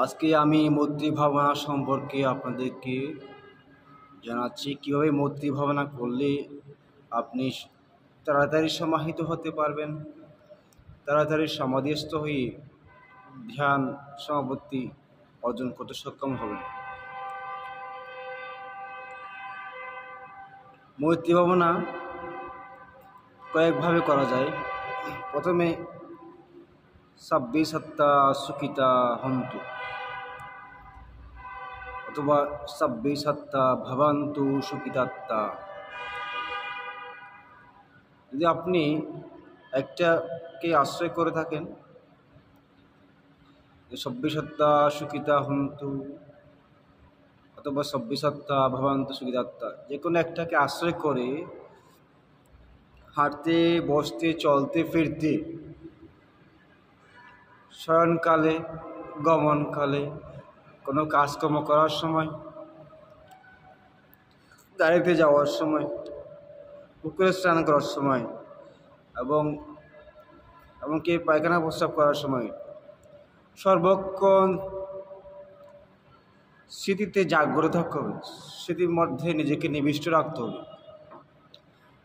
আজকে আমি মৈত্রী ভাবনা সম্পর্কে আপনাদেরকে জানাচ্ছি কীভাবে মৈত্রী ভাবনা করলে আপনি তাড়াতাড়ি সমাহিত হতে পারবেন, তাড়াতাড়ি সমাধিস্থ হয়ে ধ্যান সমাপত্তি অর্জন করতে সক্ষম হবেন। মৈত্রী ভাবনা কয়েকভাবে করা যায়। প্রথমে সব্বে সত্তা সুখিতা হন্তু অথবা সব্বে সত্তা ভবন্তু সুখিতাত্মা। যদি আপনি একটাকে আশ্রয় করে থাকেন, সব্বে সত্তা সুখিতা হন্তু অথবা সব্বে সত্তা ভবন্তু সুখিতাত্মা, যে কোনো একটাকে আশ্রয় করে হাঁটতে, বসতে, চলতে, ফিরতে, শয়নকালে, গমনকালে, কোনো কাজকর্ম করার সময়, গাড়িতে যাওয়ার সময়, পুকুরে স্নান করার সময় এবং এমনকি পায়খানা প্রস্রাব করার সময় সর্বক্ষণ স্মৃতিতে জাগ্রত থাকতে হবে, স্মৃতির মধ্যে নিজেকে নিবিষ্ট রাখতে হবে।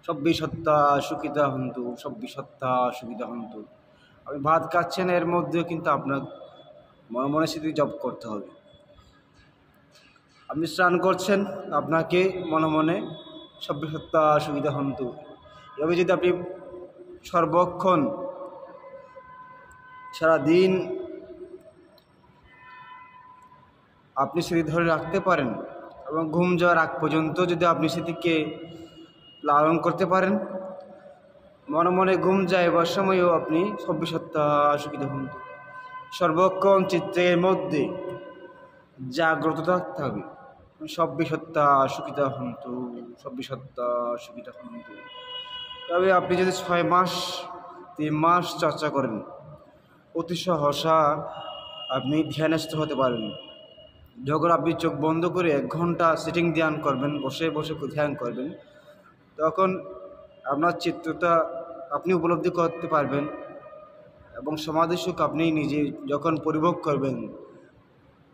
সব্বে সত্তা সুখিতা হন্তু, সব্বে সত্তা সুখিতা হন্তু। আপনি ভাত খাচ্ছেন, এর মধ্যেও কিন্তু আপনার মনে মনে স্মৃতি জপ করতে হবে। আপনি স্নান করছেন, আপনাকে মনে মনে সব্বে সত্তা সুখিতা হন্তু। এভাবে যদি আপনি সর্বক্ষণ সারাদিন আপনি স্মৃতি ধরে রাখতে পারেন এবং ঘুম যাওয়ার আগ পর্যন্ত যদি আপনি স্মৃতিকে লালন করতে পারেন, মনে মনে ঘুম যাইবার সময়ও আপনি সব্বে সত্তা সুখিতা হন্তু সর্বক্ষণ চিত্তের মধ্যে জাগ্রত থাকতে হবে। সব্বে সত্তা সুখিতা হন্তু, সব্বে সত্তা সুখিতা হন্তু। তবে আপনি যদি 6 মাস 3 মাস চর্চা করেন, অতি সহসা আপনি ধ্যানস্থ হতে পারেন। যখন আপনি চোখ বন্ধ করে 1 ঘন্টা সিটিং ধ্যান করবেন, বসে বসে ধ্যান করবেন, তখন আপনার চিত্ততা আপনি উপলব্ধি করতে পারবেন এবং সমাধি সুখ আপনি নিজে যখন পরিভোগ করবেন,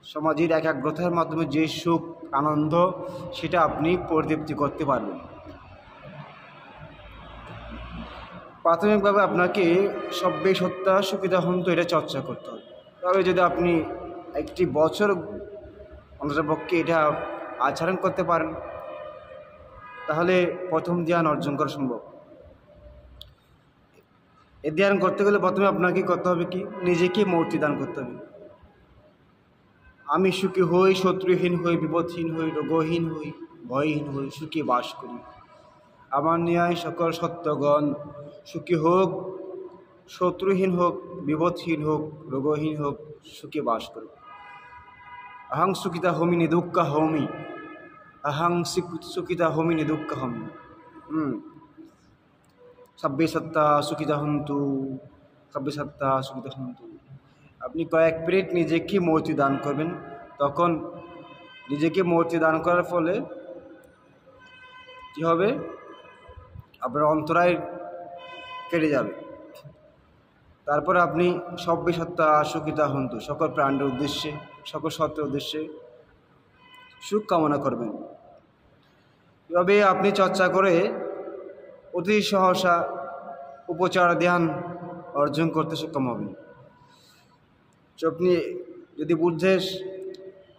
সমাধির একাগ্রতার মাধ্যমে যে সুখ আনন্দ, সেটা আপনি পরিতৃপ্তি করতে পারবেন। প্রাথমিকভাবে আপনাকে সব্বে সত্তা সুখিতা হন্তু এটা চর্চা করতে হবে। তবে যদি আপনি 1 বছর অন্ততপক্ষে এটা আচরণ করতে পারেন, তাহলে প্রথম ধ্যান অর্জন করা সম্ভব। এই ধ্যান করতে গেলে প্রথমে আপনাকে করতে হবে কি, নিজেকে মূর্তি দান করতে হবে। আমি সুখী হই, শত্রুহীন হই, বিপদহীন হই, রোগহীন হই, ভয়হীন হই, সুখী বাস করি। আমার ন্যায় সকল সত্যগণ সুখী হোক, শত্রুহীন হোক, বিপদহীন হোক, রোগহীন হোক, সুখী বাস করুক। অহং সুখিতা হোমি নিদুঃখা হোমি, অহং সুখিতা হোমি নিদুঃখা হোমি। সব্বে সত্তা সুখিতা হন্তু, সব্বে সত্তা সুখিতা হন্তু। আপনি কয়েক মিনিট নিজেকে মূর্তি দান করবেন, তখন নিজেকে মূর্তি দান করার ফলে কী হবে, আপনার অন্তরায় কেটে যাবে। তারপর আপনি সব্বে সত্তা সুখিতা হন্তু, সকল প্রাণের উদ্দেশ্যে, সকল সত্যের উদ্দেশ্যে সুখ কামনা করবেন। এভাবে আপনি চর্চা করে অতি সহসা উপচার ধ্যান অর্জন করতে সক্ষম হবেন। আপনি যদি বুদ্ধের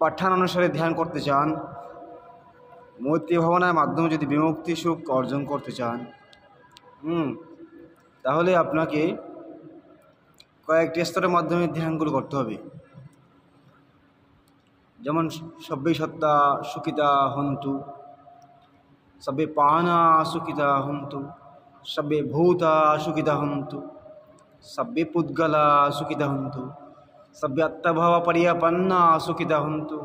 পাঠ্যান অনুসারে ধ্যান করতে চান, মৈত্রী ভাবনার মাধ্যমে যদি বিমুক্তি সুখ অর্জন করতে চান, তাহলে আপনাকে কয়েকটি স্তরের মাধ্যমে ধ্যানগুলো করতে হবে। যেমন সব্বে সত্তা সুখিতা হন্তু, সব্বে প্রাণা সুখিতা হন্তু, সব্বে ভূতা সুখিতা হন্তু, সব্বে পুদ্গলা সুখিতা হন্তু, সব্বে আত্মভাব পরিয়াপন্না সুখিতা হন্তু,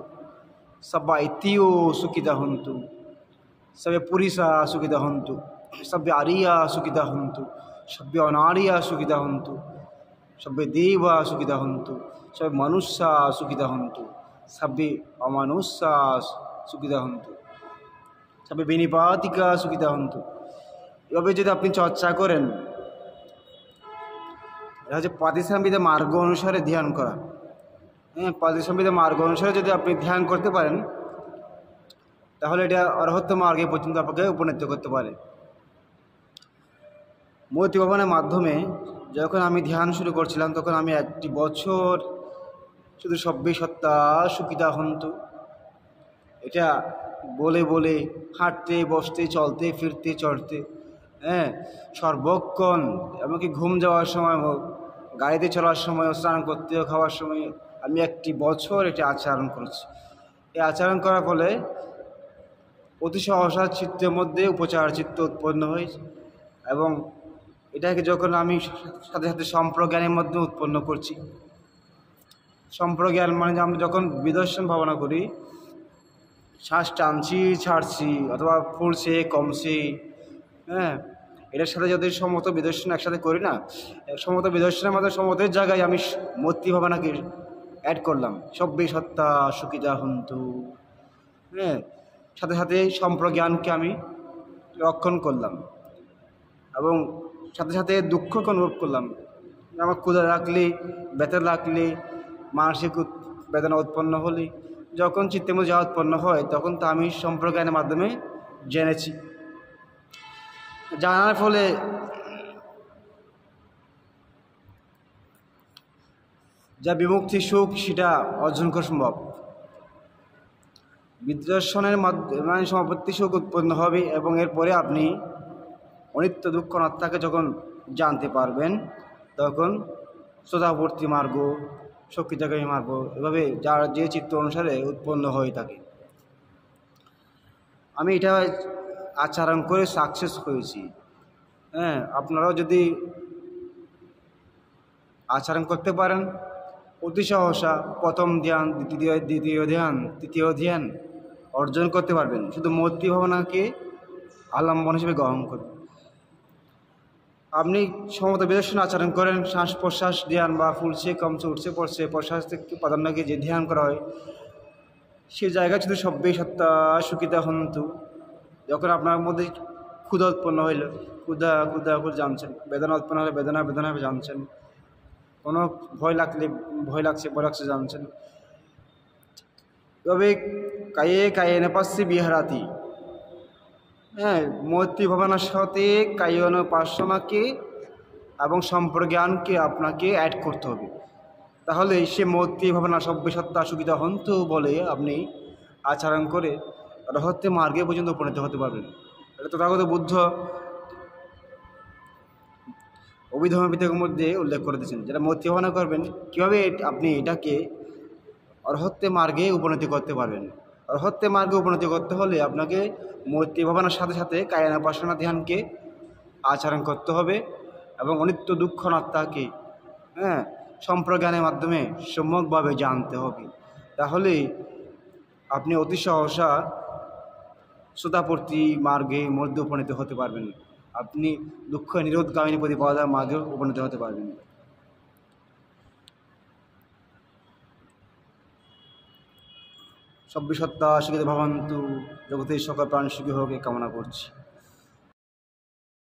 সব্বা ইতিও সুখিতা হন্তু, সব্বে পুরিষা সুখিতা হন্তু, সব্বে আরিয়া সুখিতা হন্তু, সব্বে অনারিয়া সুখিতা হন্তু, সব্বে দেবা সুখিতা হন্তু, সব্বে মনুষ্যা সুখিতা হন্তু, সব্বে অমানুষ্যা সুখিতা হন্তু, সব্বে বিনিপাতিকা সুখিতা হন্তু। এভাবে যদি আপনি চর্চা করেন, এটা হচ্ছে পাতিসাম্বিত মার্গ অনুসারে ধ্যান করা। হ্যাঁ, পাটিসম্ভিত মার্গ অনুসারে যদি আপনি ধ্যান করতে পারেন, তাহলে এটা অরহত্য মার্গে পর্যন্ত আপনাকে উপনীত করতে পারে। মৈত্রী ভবনের মাধ্যমে যখন আমি ধ্যান শুরু করছিলাম, তখন আমি 1 বছর শুধু সব্যে সত্তা সুখিতা হন্তু, এটা বলে বলে হাঁটতে বসতে চলতে ফিরতে চড়তে, হ্যাঁ, সর্বক্ষণ, এমনকি ঘুম যাওয়ার সময় হোক, গাড়িতে চলার সময়, স্নান করতে খাওয়ার সময়, আমি 1 বছর এটা আচরণ করেছি। এই আচরণ করার ফলে অতি সহসা চিত্তের মধ্যে উপচার চিত্ত উৎপন্ন হয়েছে, এবং এটাকে যখন আমি সাথে সাথে সম্প্রজ্ঞানের মধ্যে উৎপন্ন করছি। সম্প্রজ্ঞান মানে আমরা যখন বিদর্শন ভাবনা করি, শ্বাস টানছি ছাড়ছি অথবা ফুলছে কমছে, হ্যাঁ, এটার সাথে যদি সমস্ত বিদর্শন একসাথে করি না, সমস্ত বিদর্শনের মধ্যে সমস্তের জায়গায় আমি মূর্তি ভাবনাকে অ্যাড করলাম, সব্যে সত্তা সুখিতা হন্তু, হ্যাঁ, সাথে সাথে সম্প্রজ্ঞানকে আমি রক্ষণ করলাম, এবং সাথে সাথে দুঃখকে অনুভব করলাম। আমার ক্ষুধা রাখলে, ব্যথা লাগলে, মানসিক বেদনা উৎপন্ন হলে, যখন চিত্তের মধ্যে যা উৎপন্ন হয়, তখন তা আমি সম্প্রজ্ঞানের মাধ্যমে জেনেছি। জানার ফলে যা বিমুক্তি সুখ, সেটা অর্জন করা সম্ভব। বিদর্শনের মাধ্যমে সমাপত্তি সুখ উৎপন্ন হবে, এবং এরপরে আপনি অনিত্য দুঃখ অনাত্মাকে যখন জানতে পারবেন, তখন শ্রোতাবর্তী মার্গ, শক্তিজাগামী মার্গ, এভাবে যার যে চিত্ত অনুসারে উৎপন্ন হয়ে থাকে। আমি এটা আচরণ করে সাকসেস হয়েছি। হ্যাঁ, আপনারাও যদি আচরণ করতে পারেন, অতি সহসা প্রথম ধ্যান, দ্বিতীয় ধ্যান, তৃতীয় ধ্যান অর্জন করতে পারবেন, শুধু মূর্তি ভাবনাকে আলম্বন হিসেবে গ্রহণ করুন। আপনি সমস্ত বিদর্শন আচরণ করেন, শ্বাস প্রশ্বাস ধ্যান বা ফুলছে কমছে উঠছে পড়ছে প্রশ্বাস থেকে প্রাধান্যকে যে ধ্যান করা হয়, সে জায়গায় শুধু সব্যে সত্তা সুখিতা হন্তু। যখন আপনার মধ্যে ক্ষুধা উৎপন্ন হইল, ক্ষুধা ক্ষুধা করে জানছেন, বেদনা উৎপন্ন হলে বেদনা বেদনা জানছেন, কোনো ভয় লাগলে ভয় লাগছে জানছেন। তবে কায়ে কায়ে নেপাসি বিহারাতি, হ্যাঁ, মৈত্রী ভাবনার সাথে কায়ন উপাসনাকে এবং সম্প্রজ্ঞানকে আপনাকে অ্যাড করতে হবে। তাহলে সে মৈত্রী ভাবনা সব্যে সত্তা সুখিতা হন্তু বলে আপনি আচরণ করে রহস্য মার্গে পর্যন্ত উপনীত হতে পারবেন। এটা তথাগত বুদ্ধ অভিধর্ম পিটকের মধ্যে উল্লেখ করে দিয়েছেন। যেটা মৈত্রী ভাবনা করবেন, কীভাবে আপনি এটাকে অরহত্য মার্গে উপনীতি করতে পারবেন। অরহত্য মার্গে উপনীতি করতে হলে আপনাকে মৈত্রী ভাবনার সাথে সাথে কায়নোপাসনা ধ্যানকে আচরণ করতে হবে, এবং অনিত্য দুঃখ অনাত্মাকে, হ্যাঁ, সম্প্রজ্ঞানের মাধ্যমে সম্যকভাবে জানতে হবে। তাহলে আপনি অতি সহসা শ্রোতাপূর্তি মার্গে মধ্যে উপনীত হতে পারবেন। আপনি দুঃখ নিরোধগামিনী প্রতিপাদার মার্গে উপনীত হতে পারবেন। সব্যে সত্তা সুখিতা ভবন্তু, জগতের সকল প্রাণ সুখী হোক কামনা করছি।